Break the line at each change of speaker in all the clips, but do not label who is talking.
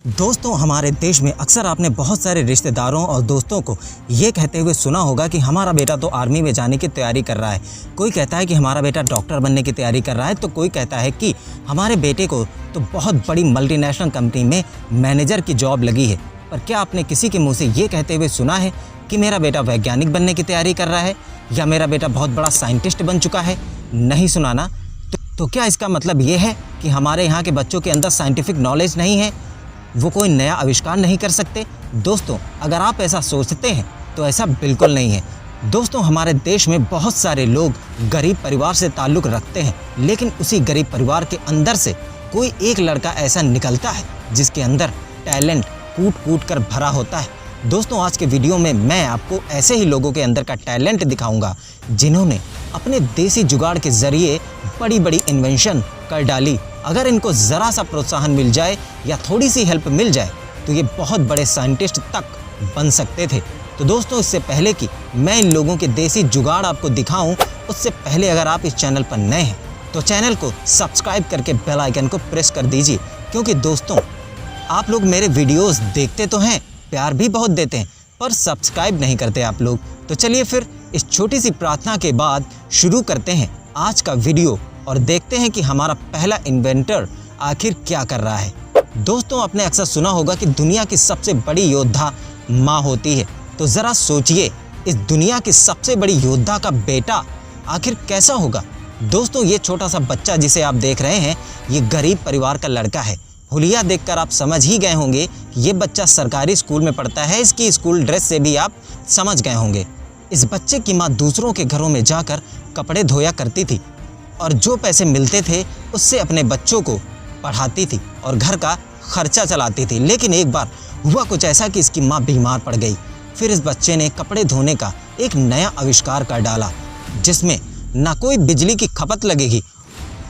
दोस्तों, हमारे देश में अक्सर आपने बहुत सारे रिश्तेदारों और दोस्तों को ये कहते हुए सुना होगा कि हमारा बेटा तो आर्मी में जाने की तैयारी कर रहा है। कोई कहता है कि हमारा बेटा डॉक्टर बनने की तैयारी कर रहा है, तो कोई कहता है कि हमारे बेटे को तो बहुत बड़ी मल्टीनेशनल कंपनी में मैनेजर की जॉब लगी है। पर क्या आपने किसी के मुँह से ये कहते हुए सुना है कि मेरा बेटा वैज्ञानिक बनने की तैयारी कर रहा है या मेरा बेटा बहुत बड़ा साइंटिस्ट बन चुका है? नहीं सुना ना? तो क्या इसका मतलब ये है कि हमारे यहाँ के बच्चों के अंदर साइंटिफिक नॉलेज नहीं है, वो कोई नया आविष्कार नहीं कर सकते? दोस्तों, अगर आप ऐसा सोचते हैं तो ऐसा बिल्कुल नहीं है। दोस्तों, हमारे देश में बहुत सारे लोग गरीब परिवार से ताल्लुक़ रखते हैं, लेकिन उसी गरीब परिवार के अंदर से कोई एक लड़का ऐसा निकलता है जिसके अंदर टैलेंट कूट कूट कर भरा होता है। दोस्तों, आज के वीडियो में मैं आपको ऐसे ही लोगों के अंदर का टैलेंट दिखाऊंगा जिन्होंने अपने देसी जुगाड़ के ज़रिए बड़ी बड़ी इन्वेंशन कर डाली। अगर इनको ज़रा सा प्रोत्साहन मिल जाए या थोड़ी सी हेल्प मिल जाए तो ये बहुत बड़े साइंटिस्ट तक बन सकते थे। तो दोस्तों, इससे पहले कि मैं इन लोगों के देसी जुगाड़ आपको दिखाऊं, उससे पहले अगर आप इस चैनल पर नए हैं तो चैनल को सब्सक्राइब करके बेल आइकन को प्रेस कर दीजिए, क्योंकि दोस्तों आप लोग मेरे वीडियोस देखते तो हैं, प्यार भी बहुत देते हैं, पर सब्सक्राइब नहीं करते आप लोग। तो चलिए फिर इस छोटी सी प्रार्थना के बाद शुरू करते हैं आज का वीडियो और देखते हैं कि हमारा पहला इन्वेंटर आखिर क्या कर रहा है। दोस्तों, आपने अक्सर सुना होगा कि दुनिया की सबसे बड़ी योद्धा माँ होती है। तो ज़रा सोचिए, इस दुनिया की सबसे बड़ी योद्धा का बेटा आखिर कैसा होगा? दोस्तों, ये छोटा सा बच्चा जिसे आप देख रहे हैं, ये गरीब परिवार का लड़का है। हुलिया देखकर आप समझ ही गए होंगे कि ये बच्चा सरकारी स्कूल में पढ़ता है। इसकी स्कूल ड्रेस से भी आप समझ गए होंगे। इस बच्चे की माँ दूसरों के घरों में जाकर कपड़े धोया करती थी और जो पैसे मिलते थे उससे अपने बच्चों को पढ़ाती थी और घर का खर्चा चलाती थी। लेकिन एक बार हुआ कुछ ऐसा कि इसकी माँ बीमार पड़ गई। फिर इस बच्चे ने कपड़े धोने का एक नया आविष्कार कर डाला, जिसमें ना कोई बिजली की खपत लगेगी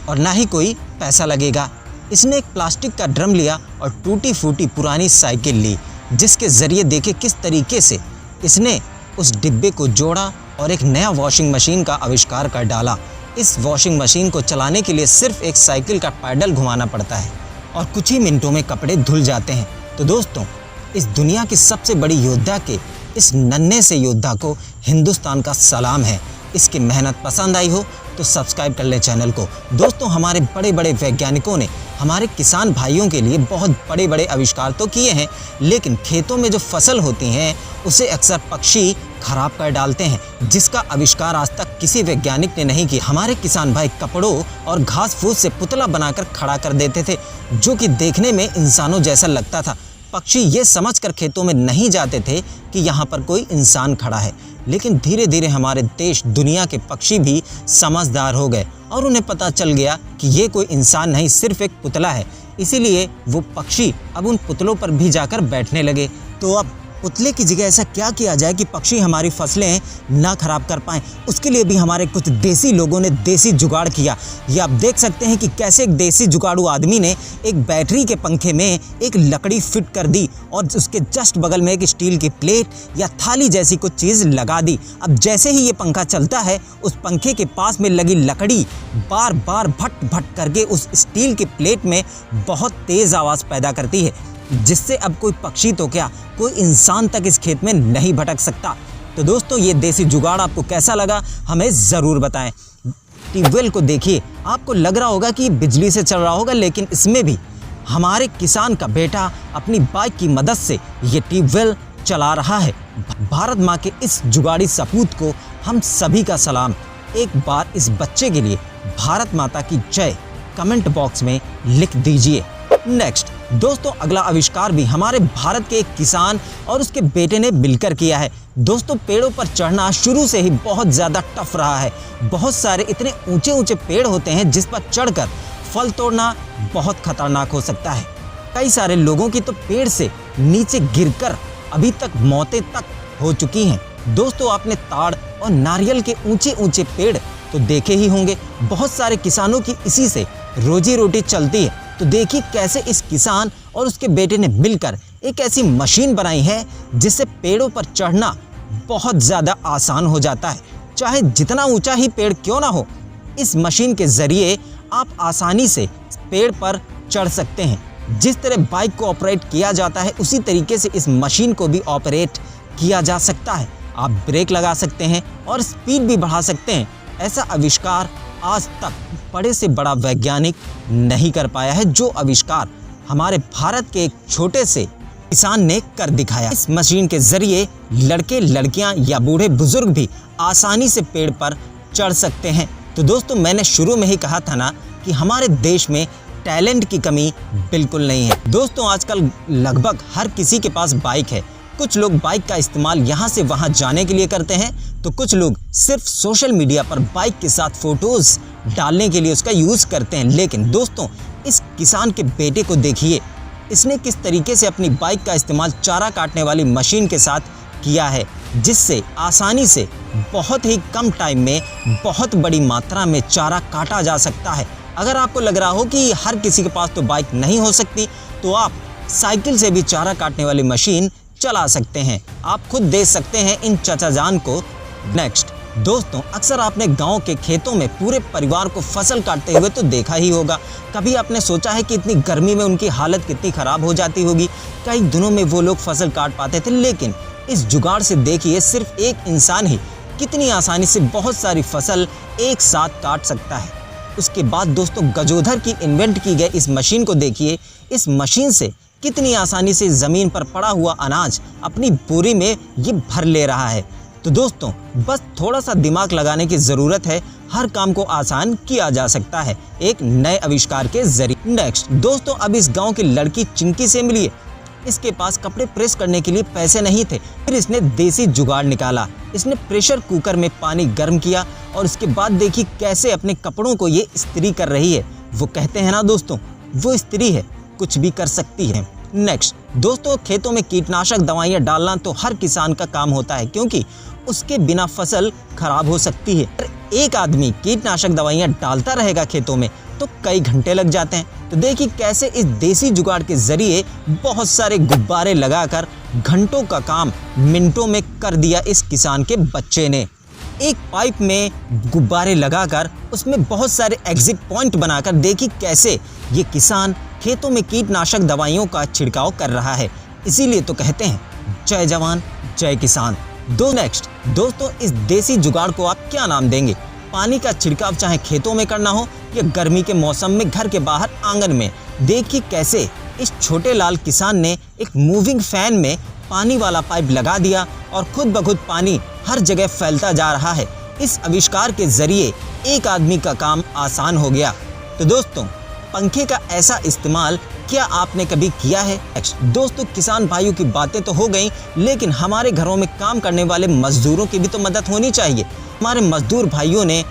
और ना ही कोई पैसा लगेगा। इसने एक प्लास्टिक का ड्रम लिया और टूटी फूटी पुरानी साइकिल ली, जिसके ज़रिए देखे किस तरीके से इसने उस डिब्बे को जोड़ा और एक नया वॉशिंग मशीन का आविष्कार कर डाला। इस वॉशिंग मशीन को चलाने के लिए सिर्फ एक साइकिल का पैडल घुमाना पड़ता है और कुछ ही मिनटों में कपड़े धुल जाते हैं। तो दोस्तों, इस दुनिया की सबसे बड़ी योद्धा के इस नन्हे से योद्धा को हिंदुस्तान का सलाम है। इसकी मेहनत पसंद आई हो तो सब्सक्राइब कर लें चैनल को। दोस्तों, हमारे बड़े बड़े वैज्ञानिकों ने हमारे किसान भाइयों के लिए बहुत बड़े बड़े आविष्कार तो किए हैं, लेकिन खेतों में जो फसल होती हैं उसे अक्सर पक्षी खराब कर डालते हैं, जिसका आविष्कार आज तक किसी वैज्ञानिक ने नहीं किया। हमारे किसान भाई कपड़ों और घास फूस से पुतला बनाकर खड़ा कर देते थे, जो कि देखने में इंसानों जैसा लगता था। पक्षी ये समझकर खेतों में नहीं जाते थे कि यहाँ पर कोई इंसान खड़ा है। लेकिन धीरे धीरे हमारे देश दुनिया के पक्षी भी समझदार हो गए और उन्हें पता चल गया कि ये कोई इंसान नहीं, सिर्फ एक पुतला है। इसीलिए वो पक्षी अब उन पुतलों पर भी जाकर बैठने लगे। तो अब पुतले की जगह ऐसा क्या किया जाए कि पक्षी हमारी फसलें ना खराब कर पाएं? उसके लिए भी हमारे कुछ देसी लोगों ने देसी जुगाड़ किया। ये आप देख सकते हैं कि कैसे एक देसी जुगाड़ू आदमी ने एक बैटरी के पंखे में एक लकड़ी फिट कर दी और उसके जस्ट बगल में एक स्टील की प्लेट या थाली जैसी कुछ चीज़ लगा दी। अब जैसे ही ये पंखा चलता है, उस पंखे के पास में लगी लकड़ी बार बार भट भट करके उस स्टील की प्लेट में बहुत तेज़ आवाज़ पैदा करती है, जिससे अब कोई पक्षी तो क्या, कोई इंसान तक इस खेत में नहीं भटक सकता। तो दोस्तों, ये देसी जुगाड़ आपको कैसा लगा हमें ज़रूर बताएं। ट्यूबवेल को देखिए, आपको लग रहा होगा कि बिजली से चल रहा होगा, लेकिन इसमें भी हमारे किसान का बेटा अपनी बाइक की मदद से ये ट्यूबवेल चला रहा है। भारत माँ के इस जुगाड़ी सपूत को हम सभी का सलाम। एक बार इस बच्चे के लिए भारत माता की जय कमेंट बॉक्स में लिख दीजिए। नेक्स्ट दोस्तों, अगला आविष्कार भी हमारे भारत के एक किसान और उसके बेटे ने मिलकर किया है। दोस्तों, पेड़ों पर चढ़ना शुरू से ही बहुत ज़्यादा टफ रहा है। बहुत सारे इतने ऊंचे ऊंचे पेड़ होते हैं जिस पर चढ़कर फल तोड़ना बहुत खतरनाक हो सकता है। कई सारे लोगों की तो पेड़ से नीचे गिरकर अभी तक मौतें तक हो चुकी हैं। दोस्तों, आपने ताड़ और नारियल के ऊंचे ऊंचे पेड़ तो देखे ही होंगे। बहुत सारे किसानों की इसी से रोजी रोटी चलती है। तो देखिए कैसे इस किसान और उसके बेटे ने मिलकर एक ऐसी मशीन बनाई है जिससे पेड़ों पर चढ़ना बहुत ज़्यादा आसान हो जाता है। चाहे जितना ऊंचा ही पेड़ क्यों ना हो, इस मशीन के ज़रिए आप आसानी से पेड़ पर चढ़ सकते हैं। जिस तरह बाइक को ऑपरेट किया जाता है उसी तरीके से इस मशीन को भी ऑपरेट किया जा सकता है। आप ब्रेक लगा सकते हैं और स्पीड भी बढ़ा सकते हैं। ऐसा आविष्कार आज तक बड़े से बड़ा वैज्ञानिक नहीं कर पाया है, जो आविष्कार हमारे भारत के एक छोटे से किसान ने कर दिखाया। इस मशीन के जरिए लड़के लड़कियां या बूढ़े बुजुर्ग भी आसानी से पेड़ पर चढ़ सकते हैं। तो दोस्तों, मैंने शुरू में ही कहा था ना कि हमारे देश में टैलेंट की कमी बिल्कुल नहीं है। दोस्तों, आजकल लगभग हर किसी के पास बाइक है। कुछ लोग बाइक का इस्तेमाल यहाँ से वहाँ जाने के लिए करते हैं, तो कुछ लोग सिर्फ सोशल मीडिया पर बाइक के साथ फोटोज़ डालने के लिए उसका यूज़ करते हैं। लेकिन दोस्तों, इस किसान के बेटे को देखिए, इसने किस तरीके से अपनी बाइक का इस्तेमाल चारा काटने वाली मशीन के साथ किया है, जिससे आसानी से बहुत ही कम टाइम में बहुत बड़ी मात्रा में चारा काटा जा सकता है। अगर आपको लग रहा हो कि हर किसी के पास तो बाइक नहीं हो सकती, तो आप साइकिल से भी चारा काटने वाली मशीन चला सकते हैं। आप खुद देख सकते हैं इन चाचा जान को। नेक्स्ट दोस्तों, अक्सर आपने गांव के खेतों में पूरे परिवार को फसल काटते हुए तो देखा ही होगा। कभी आपने सोचा है कि इतनी गर्मी में उनकी हालत कितनी ख़राब हो जाती होगी? कई दिनों में वो लोग फसल काट पाते थे, लेकिन इस जुगाड़ से देखिए, सिर्फ एक इंसान ही कितनी आसानी से बहुत सारी फसल एक साथ काट सकता है। उसके बाद दोस्तों, गजोधर की इन्वेंट की गई इस मशीन को देखिए। इस मशीन से कितनी आसानी से ज़मीन पर पड़ा हुआ अनाज अपनी बोरी में ये भर ले रहा है। तो दोस्तों, बस थोड़ा सा दिमाग लगाने की ज़रूरत है, हर काम को आसान किया जा सकता है एक नए आविष्कार के जरिए। नेक्स्ट दोस्तों, अब इस गांव की लड़की चिंकी से मिलिए। इसके पास कपड़े प्रेस करने के लिए पैसे नहीं थे, फिर इसने देसी जुगाड़ निकाला। इसने प्रेशर कुकर में पानी गर्म किया और इसके बाद देखिए कैसे अपने कपड़ों को ये इस्त्री कर रही है। वो कहते हैं ना दोस्तों, वो स्त्री है, कुछ भी कर सकती है। नेक्स्ट दोस्तों, खेतों में कीटनाशक दवाइयाँ डालना तो हर किसान का काम होता है, क्योंकि उसके बिना फसल खराब हो सकती है। अगर एक आदमी कीटनाशक दवाइयाँ डालता रहेगा खेतों में तो कई घंटे लग जाते हैं। तो देखिए कैसे इस देसी जुगाड़ के जरिए बहुत सारे गुब्बारे लगाकर घंटों का काम मिनटों में कर दिया इस किसान के बच्चे ने। एक पाइप में गुब्बारे लगाकर उसमें बहुत सारे एग्जिट पॉइंट बनाकर देखिए कैसे ये किसान खेतों में कीटनाशक दवाइयों का छिड़काव कर रहा है। इसीलिए तो कहते हैं जय जवान जय किसान। नेक्स्ट दोस्तों, इस देसी जुगाड़ को आप क्या नाम देंगे? पानी का छिड़काव चाहे खेतों में करना हो या गर्मी के मौसम में घर के बाहर आंगन में, देखिए कैसे इस छोटे लाल किसान ने एक मूविंग फैन में पानी वाला पाइप लगा दिया और खुद ब खुद पानी हर जगह फैलता जा रहा है। इस आविष्कार के जरिए एक आदमी का काम आसान हो गया। तो दोस्तों, पंखे का ऐसा इस्तेमाल क्या आपने कभी किया है? दोस्तों, किसान भाइयों की बातें तो हो गई, लेकिन हमारे घरों में काम करने वाले मजदूरों की भी तो मदद होनी चाहिए। हमारे मजदूर भाइयों ने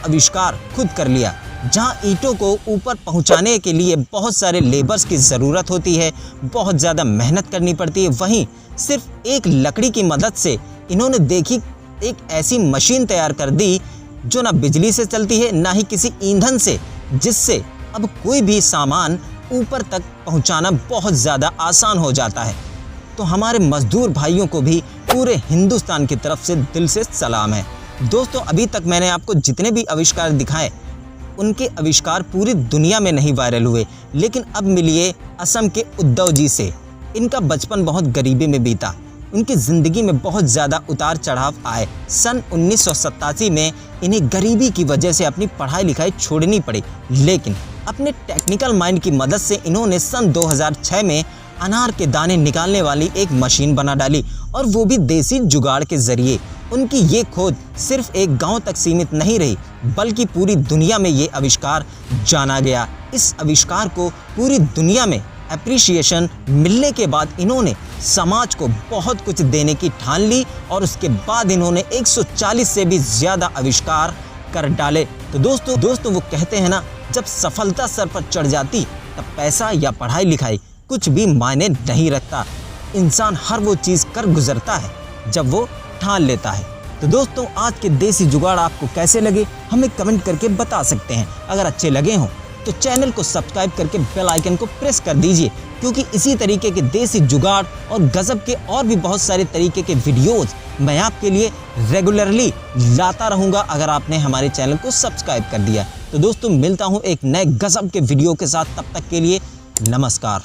आविष्कार खुद कर लिया। जहां ईंटों को ऊपर पहुंचाने के लिए बहुत सारे लेबर्स की ज़रूरत होती है, बहुत ज़्यादा मेहनत करनी पड़ती है, वहीं सिर्फ एक लकड़ी की मदद से इन्होंने देखी एक ऐसी मशीन तैयार कर दी जो ना बिजली से चलती है ना ही किसी ईंधन से, जिससे अब कोई भी सामान ऊपर तक पहुंचाना बहुत ज़्यादा आसान हो जाता है। तो हमारे मजदूर भाइयों को भी पूरे हिंदुस्तान की तरफ से दिल से सलाम है। दोस्तों, अभी तक मैंने आपको जितने भी आविष्कार दिखाए, उनके आविष्कार पूरी दुनिया में नहीं वायरल हुए, लेकिन अब मिलिए असम के उद्धव जी से। इनका बचपन बहुत गरीबी में बीता, उनकी ज़िंदगी में बहुत ज़्यादा उतार चढ़ाव आए। सन 1987 में इन्हें गरीबी की वजह से अपनी पढ़ाई लिखाई छोड़नी पड़ी, लेकिन अपने टेक्निकल माइंड की मदद से इन्होंने सन 2006 में अनार के दाने निकालने वाली एक मशीन बना डाली, और वो भी देसी जुगाड़ के ज़रिए। उनकी ये खोज सिर्फ एक गांव तक सीमित नहीं रही, बल्कि पूरी दुनिया में ये आविष्कार जाना गया। इस आविष्कार को पूरी दुनिया में एप्रिशिएशन मिलने के बाद इन्होंने समाज को बहुत कुछ देने की ठान ली, और उसके बाद इन्होंने 140 से भी ज़्यादा आविष्कार कर डाले। तो दोस्तों वो कहते हैं ना, जब सफलता सर पर चढ़ जाती तब पैसा या पढ़ाई लिखाई कुछ भी मायने नहीं रखता। इंसान हर वो चीज़ कर गुजरता है जब वो ठान लेता है। तो दोस्तों, आज के देसी जुगाड़ आपको कैसे लगे हमें कमेंट करके बता सकते हैं। अगर अच्छे लगे हों तो चैनल को सब्सक्राइब करके बेल आइकन को प्रेस कर दीजिए, क्योंकि इसी तरीके के देसी जुगाड़ और गजब के और भी बहुत सारे तरीके के वीडियोज़ मैं आपके लिए रेगुलरली लाता रहूँगा, अगर आपने हमारे चैनल को सब्सक्राइब कर दिया। तो दोस्तों, मिलता हूँ एक नए गजब के वीडियो के साथ। तब तक के लिए नमस्कार।